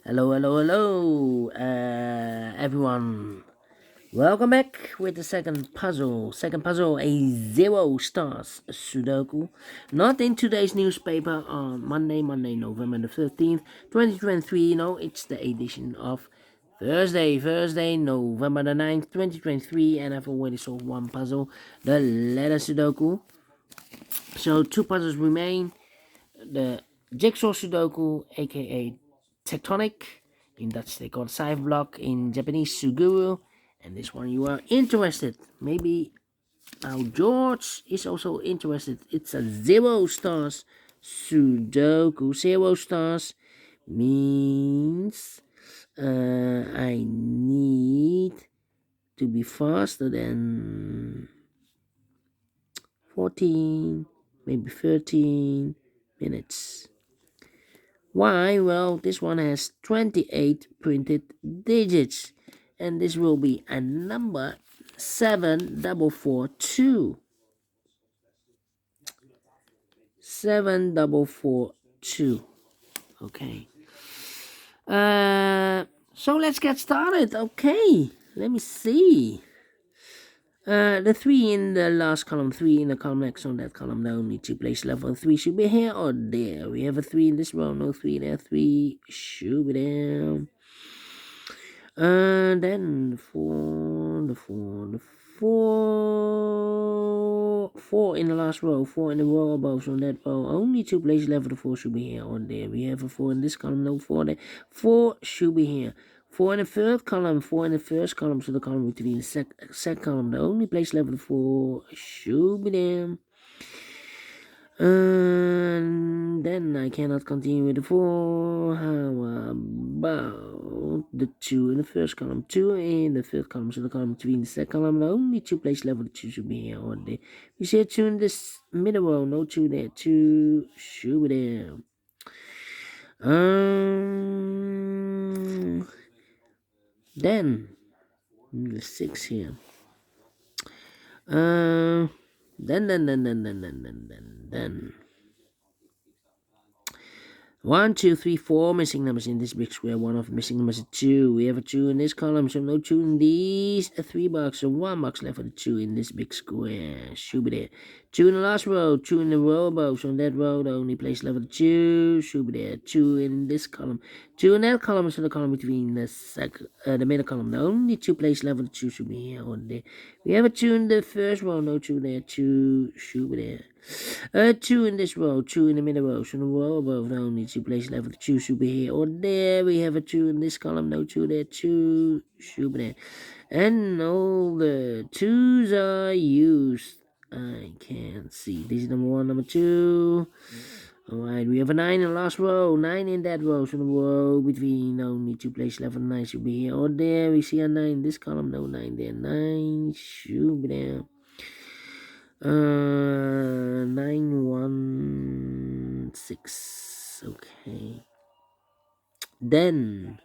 Hello, everyone. Welcome back with the second puzzle. Second puzzle, a Zero Stars Sudoku. Not in today's newspaper on Monday, November the 13th, 2023. No, it's the edition of Thursday, November the 9th, 2023. And I've already solved one puzzle, the letter Sudoku. So two puzzles remain. The Jigsaw Sudoku, aka Tectonic. In Dutch, they call it Scythe Block. In Japanese, Suguru. And this one you are interested. Maybe our George is also interested. It's a Zero Stars Sudoku. Zero Stars means I need to be faster than 14, maybe 13 minutes. Why? Well, this one has 28 printed digits, and this will be a number 7442. 7442. Okay. So let's get started. Okay. Let me see. The 3 in the last column, 3 in the column next on that column, the only two place level 3 should be here or there. We have a 3 in this row, no 3 there, 3 should be there. Then the 4 in the last row, 4 in the row above, so on that row, only two places left, the 4 should be here or there. We have a 4 in this column, no 4 there, 4 should be here. 4 in the third column, 4 in the first column, so the column between the second column, the only place left, the 4 should be there. And then I cannot continue with the 4. How about the 2 in the first column, 2 in the third column, so the column between the second column, the only two place level, the 2 should be here or there. We see a 2 in this middle row, no 2 there, 2 should be there. Then the 6 here. Then. 1, 2, 3, 4 missing numbers in this big square. One of the missing numbers is 2. We have a 2 in this column, so no 2 in these 3 boxes. So 1 box left for the 2 in this big square. Should be there. 2 in the last row, 2 in the row above. So on that row, the only place left for the 2 should be there. 2 in this column, 2 in that column. So the column between the middle column, the only 2 place left for the 2 should be here or there. We have a 2 in the first row, no 2 there. 2 should be there. 2 in this row, 2 in the middle row, so the row above, the only 2 places left, the 2 should be here or there. We have a 2 in this column, no 2 there, 2 should be there. And all the 2s are used. I can't see. This is number 1, number 2. Alright, we have a 9 in the last row, 9 in that row, so the row between only 2 places left, the 9 should be here or there. We see a 9 in this column, no 9 there, 9 should be there. 916. Okay. Then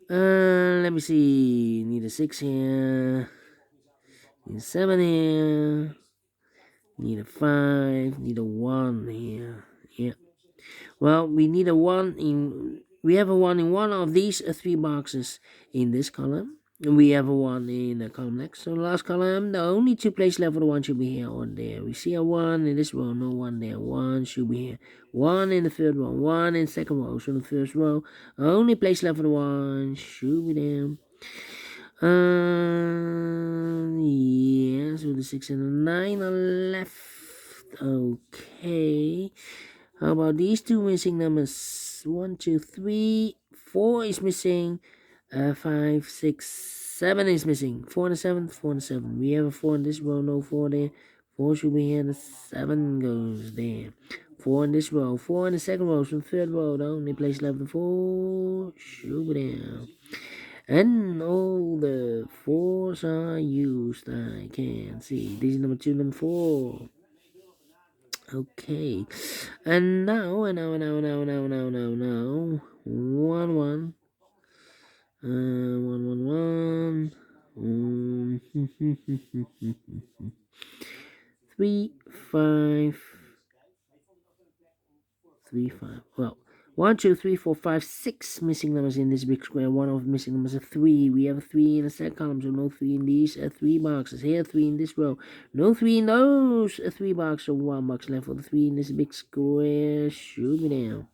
let me see. Need a 6 here. Need a 7 here. Need a 5. Need a 1 here. Yeah. Well, we need a 1 in. We have a 1 in one of these 3 boxes in this column. And we have a 1 in the column next. So the last column, the only 2 places left for the 1 should be here or there. We see a 1 in this row, no 1 there. 1 should be here. 1 in the third row, 1 in the second row. So the first row, only place left for the 1 should be there. Yeah, so the 6 and the 9 are left. Okay. How about these 2 missing numbers? 1, 2, 3, 4 is missing. 5, 6, 7 is missing. 4 and a 7, 4 and a 7. We have a 4 in this row, no 4 there. 4 should be here, the 7 goes there. 4 in this row, 4 in the second row, so the third row, the only place left, the 4 should be there. And all the 4s are used. I can see. This is number 2, number 4. Okay. And now, 1, 1. 1, 1, 1. 3, 5. 3, 5. Well, 1, 2, 3, 4, 5, 6 missing numbers in this big square. One of the missing numbers is 3. We have a 3 in the second column, so no 3 in these 3 boxes. Here, 3 in this row. No 3 in those 3 boxes, so 1 box left for the 3 in this big square. Shoot me down.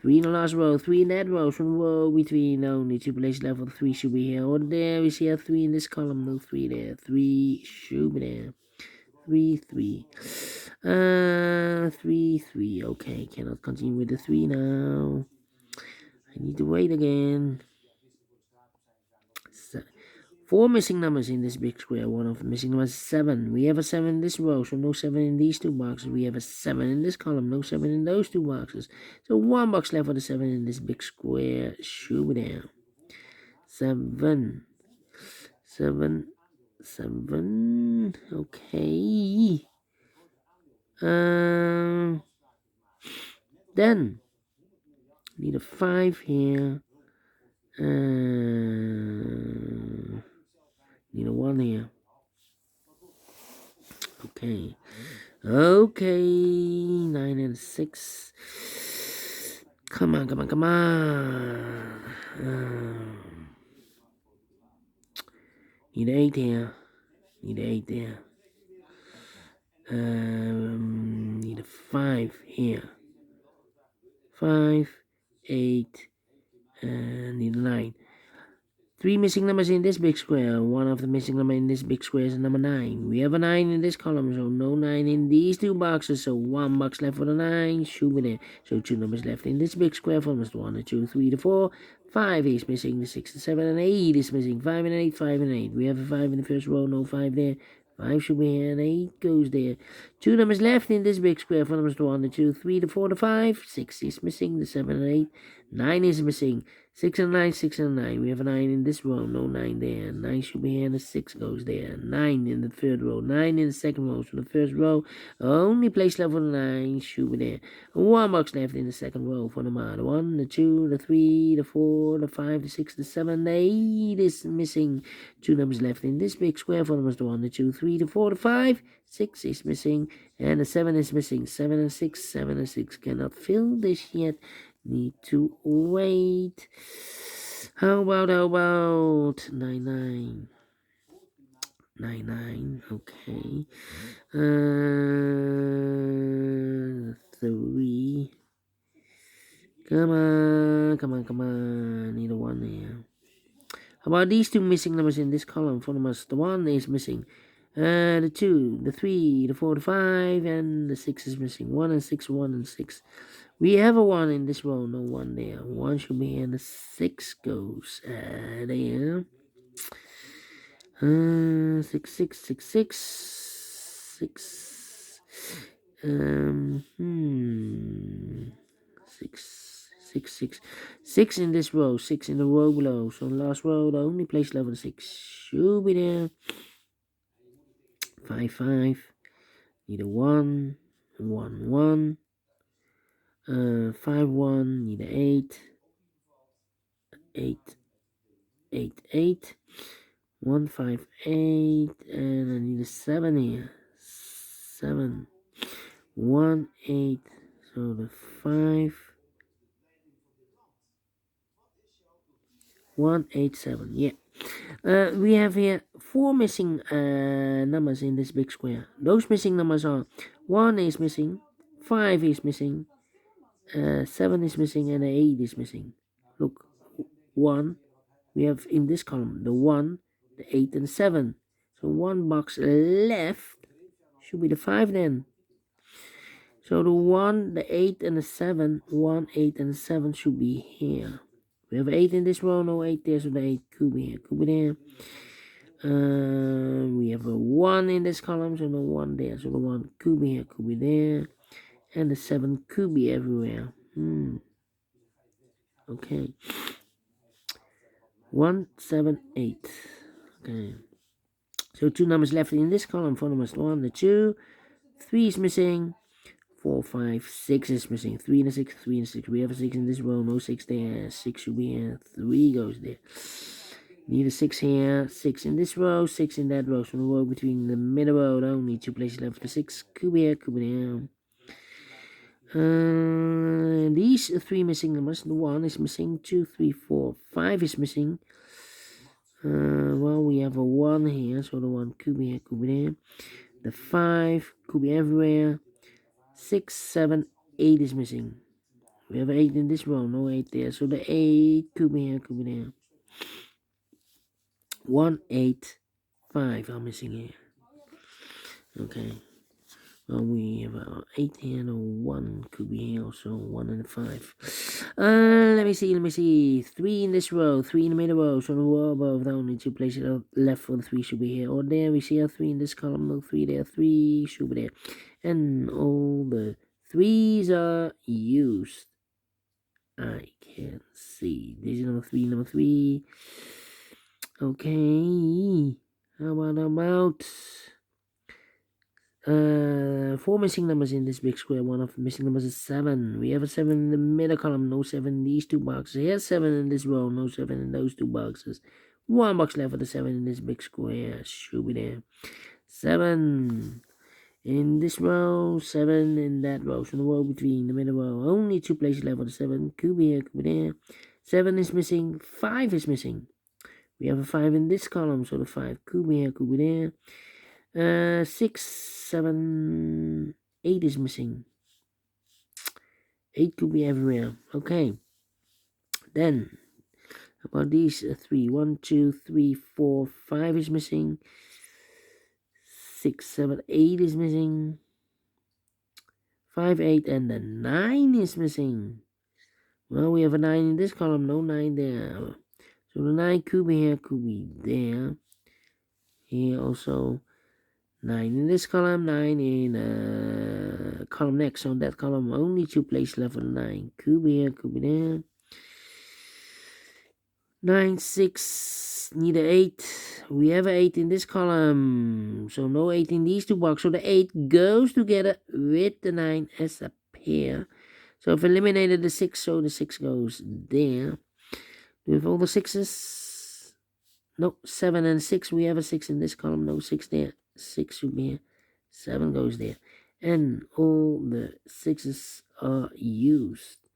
3 in the last row, 3 in that row, from the row between only 2 places left for the 3 should be here or there. We see a 3 in this column, no 3 there. 3 should be there. 3, 3. 3, 3. Okay, cannot continue with the 3 now. I need to wait again. 4 missing numbers in this big square. One of the missing numbers is 7. We have a 7 in this row, so no 7 in these 2 boxes. We have a 7 in this column, no 7 in those 2 boxes. So 1 box left for the 7 in this big square. Shoot it down. 7. 7. 7. Okay. Then need a 5 here. Need a 1 here. Okay. 9 and 6. Come on. Need an 8 here. Need an 8 there. Need a 5 here. 5, 8, and need a 9. 3 missing numbers in this big square. One of the missing numbers in this big square is number 9. We have a 9 in this column, so no 9 in these 2 boxes. So 1 box left for the 9. Should be there. So 2 numbers left in this big square from the 1, the 2, 3, the 4. 5 is missing, the 6, the 7, and 8 is missing. 5 and 8, 5 and 8. We have a 5 in the first row, no 5 there. 5 should be here, and 8 goes there. 2 numbers left in this big square from numbers 1, the 2, 3, the 4, the 5. 6 is missing, the 7 and 8. 9 is missing. 6 and 9, 6 and 9. We have a 9 in this row, no 9 there. 9 should be here, and the 6 goes there. 9 in the third row, 9 in the second row. So the first row, only place left for the 9 should be there. 1 box left in the second row for the 1, the 2, the 3, the 4, the 5, the 6, the 7, the 8 is missing. 2 numbers left in this big square for the 1, the 2, 3, the 4, the 5. 6 is missing, and the 7 is missing. 7 and 6, 7 and 6 cannot fill this yet. Need to wait. How about 9, 9? 9, 9, okay. 3. Come on. Need a 1 here. How about these 2 missing numbers in this column for us? The 1 is missing. The 2, the 3, the 4, the 5, and the 6 is missing. 1 and 6, 1 and 6. We have a 1 in this row, no 1 there. 1 should be here, and the 6 goes there. 6, 6, 6, 6. 6. 6 in this row, 6 in the row below. So the last row, the only place level 6 should be there. 5, 5. Need a 1, 1, 1. 5, 1. Need a 8. 8, 8, 8. 1, 5, 8. And I need a 7 here. 7. 1, 8. So the 5. 1, 8, 7. Yeah. We have here 4 missing numbers in this big square. Those missing numbers are 1 is missing, 5 is missing, 7 is missing, and 8 is missing. Look, 1. We have in this column the 1, the 8, and 7. So 1 box left should be the 5 then. So the 1, the 8, and the 7, 1, 8, and 7 should be here. We have 8 in this row, no 8 there, so the 8 could be here, could be there. We have a 1 in this column, so no 1 there, so the 1 could be here, could be there. And the 7 could be everywhere. Okay. 1, 7, 8. Okay. So 2 numbers left in this column. 4 numbers, 1, the 2, 3 is missing. 4, 5, 6 is missing. 3 and a 6, 3 and a 6. We have a 6 in this row, no 6 there. 6 should be here. 3 goes there. Need a 6 here. 6 in this row, 6 in that row. So the row between the middle row, only 2 places left for 6. Could be here, could be there. These three missing numbers. The 1 is missing, 2, 3, 4, 5 is missing. Well, we have a 1 here, so the 1 could be here, could be there. The 5 could be everywhere. 6, 7, 8 is missing. We have 8 in this row, no 8 there. So the 8 could be here, could be there. 1, 8, 5 are missing here. Okay. Well, we have 8 here, no 1 could be here also. 1 and 5. Let me see. 3 in this row, 3 in the middle row. So the row above, the only 2 places left for the 3 should be here or there. We see a 3 in this column, no 3 there. 3 should be there. And all the 3s are used. I can see. This is number 3. Okay. How about 4 missing numbers in this big square. One of the missing numbers is 7. We have a 7 in the middle column, no 7 in these 2 boxes. Here's 7 in this row, no 7 in those 2 boxes. 1 box left for the 7 in this big square. Should be there. 7 in this row, 7 in that row. So the row between the middle row. Only 2 places left for the 7. Could be here, could be there. 7 is missing. 5 is missing. We have a 5 in this column, so the 5 could be here, could be there. 6, 7, 8 is missing. 8 could be everywhere. Okay. Then, about these 3. 1, 2, 3, 4, 5 is missing. 6, 7, 8 is missing. 5, 8, and the 9 is missing. Well, we have a 9 in this column, no 9 there. So the 9 could be here, could be there. Here also. 9 in this column, 9 in column next. On that column, only 2 places left for the 9. Could be here, could be there. 9, 6, need a 8. We have a 8 in this column. So no 8 in these 2 boxes. So the 8 goes together with the 9 as a pair. So I've eliminated the 6, so the 6 goes there. With all the 6s. No, 7 and 6. We have a 6 in this column. No 6 there. 6 should be here. 7 goes there. And all the 6s are used.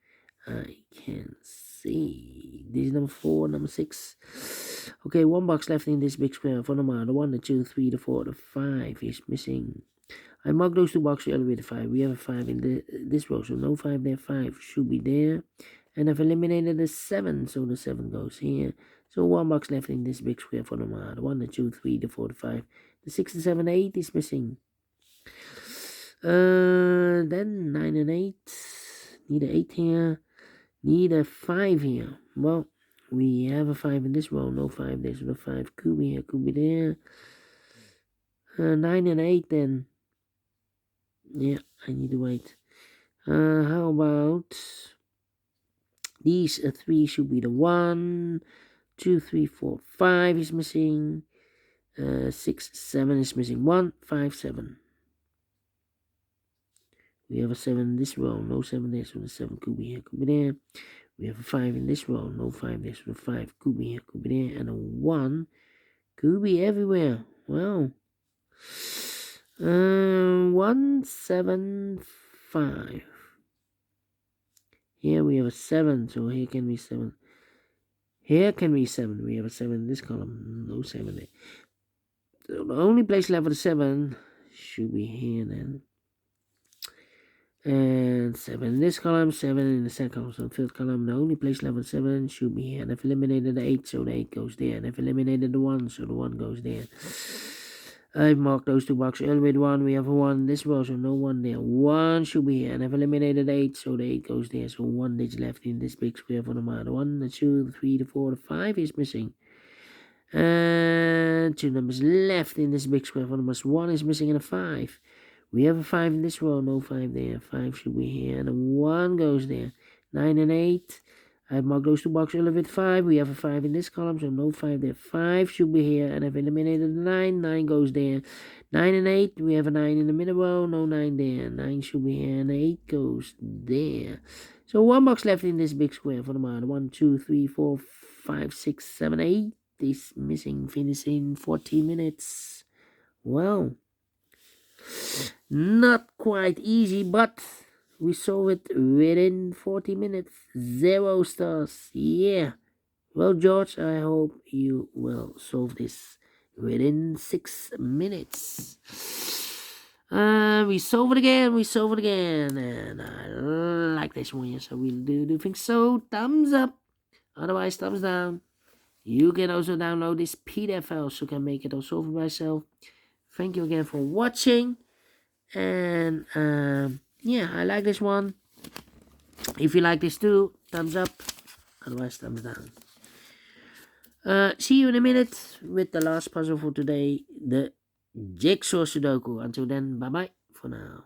I can see. This is number 4, number 6. Okay, 1 box left in this big square for number. The 1, the 2, 3, the 4, the 5 is missing. I marked those 2 boxes earlier with the 5. We have a 5 in this row, so no 5 there. 5 should be there. And I've eliminated the 7, so the 7 goes here. So 1 box left in this big square for number. The 1, the 2, 3, the 4, the 5. The 6, the 7, 8 is missing. Then 9 and 8. Need an 8 here. Need a 5 here. Well, we have a 5 in this row. No 5 there, so the 5 could be here, could be there. 9 and 8 then. Yeah, I need to wait. How about these 3 should be the 1, 2, 3, 4, 5 is missing. 6, 7 is missing. 1, 5, 7. We have a 7 in this row, no 7 there, so the 7 could be here, could be there. We have a 5 in this row, no 5 there, so the 5 could be here, could be there. And a 1 could be everywhere. Well, 1, 7, 5. Here we have a 7, so here can be 7. Here can be 7. We have a 7 in this column, no 7 there. So the only place left for the 7 should be here then. And 7 in this column, 7 in the second column. So the 5th column, the only place left for 7 should be here. And I've eliminated the 8, so the 8 goes there. And I've eliminated the 1, so the 1 goes there. I've marked those 2 boxes earlier with 1. We have a 1 in this row, so no 1 there. 1 should be here. And I've eliminated the 8, so the 8 goes there. So 1 digit left in this big square for the number. The 1, the 2, the 3, the 4, the 5 is missing. And 2 numbers left in this big square for numbers. 1 is missing and a 5. We have a 5 in this row, no 5 there. 5 should be here, and a 1 goes there. 9 and 8. I've marked those 2 boxes earlier with 5. We have a 5 in this column, so no 5 there. 5 should be here, and I've eliminated the 9. 9 goes there. 9 and 8. We have a 9 in the middle row, no 9 there. 9 should be here, and 8 goes there. So 1 box left in this big square for the amount. 1, 2, 3, 4, 5, 6, 7, 8 is missing. Finish in 14 minutes. Well, not quite easy, but We solve it within 40 minutes. 0 stars. Yeah. Well, George, I hope you will solve this within 6 minutes. We solve it again, and I like this one. Yes, I really do think so. Thumbs up, otherwise thumbs down. You can also download this PDF file so you can make it all solve it myself. Thank you again for watching, and yeah, I like this one. If you like this too, thumbs up, otherwise thumbs down. See you in a minute with the last puzzle for today, the Jigsaw Sudoku. Until then, bye bye for now.